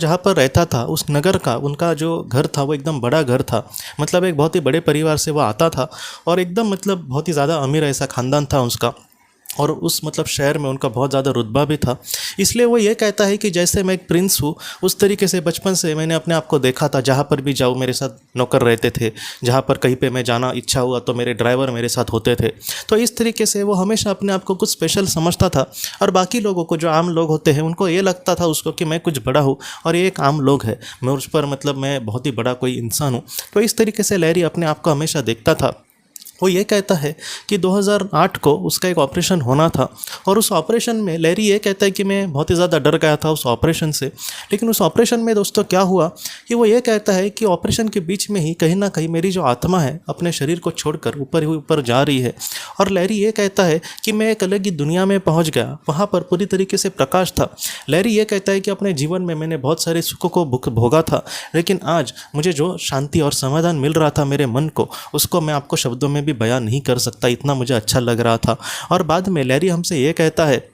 जहाँ पर रहता था उस नगर का उनका जो घर था वो एकदम बड़ा घर था। मतलब एक बहुत ही बड़े परिवार से वो आता था और एकदम मतलब बहुत ही ज़्यादा अमीर ऐसा ख़ानदान था उसका। और उस मतलब शहर में उनका बहुत ज़्यादा रुतबा भी था। इसलिए वो ये कहता है कि जैसे मैं एक प्रिंस हूँ उस तरीके से बचपन से मैंने अपने आप को देखा था। जहाँ पर भी जाऊँ मेरे साथ नौकर रहते थे, जहाँ पर कहीं पे मैं जाना इच्छा हुआ तो मेरे ड्राइवर मेरे साथ होते थे। तो इस तरीके से वो हमेशा अपने आप को कुछ स्पेशल समझता था। और बाकी लोगों को जो आम लोग होते हैं उनको ये लगता था उसको कि मैं कुछ बड़ा हूँ और ये एक आम लोग है, मैं उस पर मतलब मैं बहुत ही बड़ा कोई इंसान हूँ। तो इस तरीके से लैरी अपने आप को हमेशा देखता था। वो ये कहता है कि 2008 को उसका एक ऑपरेशन होना था और उस ऑपरेशन में लैरी ये कहता है कि मैं बहुत ही ज़्यादा डर गया था उस ऑपरेशन से। लेकिन उस ऑपरेशन में दोस्तों क्या हुआ कि वो ये कहता है कि ऑपरेशन के बीच में ही कहीं ना कहीं मेरी जो आत्मा है अपने शरीर को छोड़कर ऊपर ही ऊपर जा रही है। और लैरी ये कहता है कि मैं एक अलग ही दुनिया में पहुंच गया, वहाँ पर पूरी तरीके से प्रकाश था। लैरी ये कहता है कि अपने जीवन में मैंने बहुत सारे सुखों को भोगा था, लेकिन आज मुझे जो शांति और समाधान मिल रहा था मेरे मन को, उसको मैं आपको शब्दों में भी बयान नहीं कर सकता, इतना मुझे अच्छा लग रहा था। और बाद में लैरी हमसे ये कहता है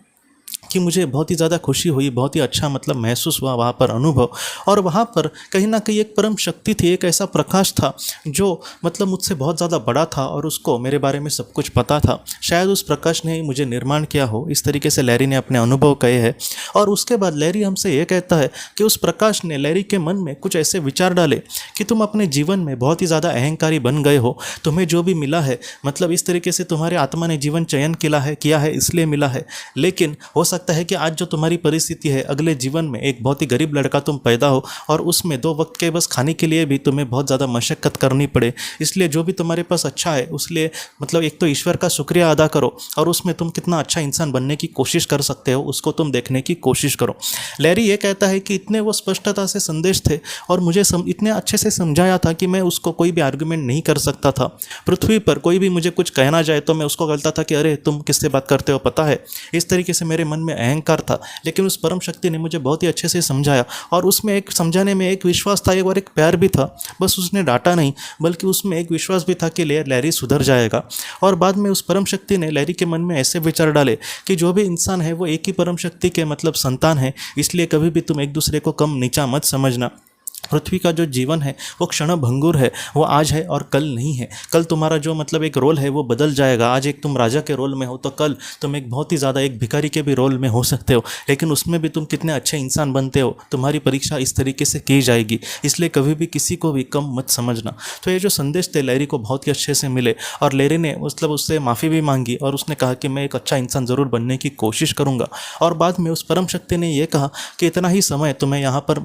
कि मुझे बहुत ही ज़्यादा खुशी हुई, बहुत ही अच्छा मतलब महसूस हुआ वहाँ पर अनुभव। और वहाँ पर कहीं ना कहीं एक परम शक्ति थी, एक ऐसा प्रकाश था जो मतलब मुझसे बहुत ज़्यादा बड़ा था और उसको मेरे बारे में सब कुछ पता था। शायद उस प्रकाश ने ही मुझे निर्माण किया हो, इस तरीके से लैरी ने अपने अनुभव कहे हैं। और उसके बाद लैरी हमसे ये कहता है कि उस प्रकाश ने लैरी के मन में कुछ ऐसे विचार डाले कि तुम अपने जीवन में बहुत ही ज़्यादा अहंकारी बन गए हो। तुम्हें जो भी मिला है मतलब इस तरीके से तुम्हारे आत्मा ने जीवन चयन किया है इसलिए मिला है। लेकिन हो सकता है कि आज जो तुम्हारी परिस्थिति है अगले जीवन में एक बहुत ही गरीब लड़का तुम पैदा हो और उसमें 2 वक्त के बस खाने के लिए भी तुम्हें बहुत ज़्यादा मशक्क़त करनी पड़े। इसलिए जो भी तुम्हारे पास अच्छा है उसलिए मतलब एक तो ईश्वर का शुक्रिया अदा करो और उसमें तुम कितना अच्छा इंसान बनने की कोशिश कर सकते हो उसको तुम देखने की कोशिश करो। लैरी ये कहता है कि इतने वो स्पष्टता से संदेश थे और मुझे इतने अच्छे से समझाया था कि मैं उसको कोई भी आर्गुमेंट नहीं कर सकता था। पृथ्वी पर कोई भी मुझे कुछ कहना जाए तो मैं उसको कहता था कि अरे तुम किससे बात करते हो पता है। इस तरीके से मेरे मन में अहंकार था, लेकिन उस परम शक्ति ने मुझे बहुत ही अच्छे से समझाया और उसमें एक समझाने में एक विश्वास था और एक प्यार भी था। बस उसने डांटा नहीं बल्कि उसमें एक विश्वास भी था कि लैरी सुधर जाएगा। और बाद में उस परम शक्ति ने लैरी के मन में ऐसे विचार डाले कि जो भी इंसान है वो एक ही परम शक्ति के मतलब संतान है, इसलिए कभी भी तुम एक दूसरे को कम नीचा मत समझना। पृथ्वी का जो जीवन है वो क्षण भंगुर है, वो आज है और कल नहीं है। कल तुम्हारा जो मतलब एक रोल है वो बदल जाएगा। आज एक तुम राजा के रोल में हो तो कल तुम एक बहुत ही ज़्यादा एक भिखारी के भी रोल में हो सकते हो, लेकिन उसमें भी तुम कितने अच्छे इंसान बनते हो तुम्हारी परीक्षा इस तरीके से की जाएगी। इसलिए कभी भी किसी को भी कम मत समझना। तो ये जो संदेश थे लैरी को बहुत ही अच्छे से मिले और लैरी ने मतलब उससे माफ़ी भी मांगी और उसने कहा कि मैं एक अच्छा इंसान ज़रूर बनने की कोशिश करूँगा। और बाद में उस परम शक्ति ने यह कहा कि इतना ही समय तुम्हें यहाँ पर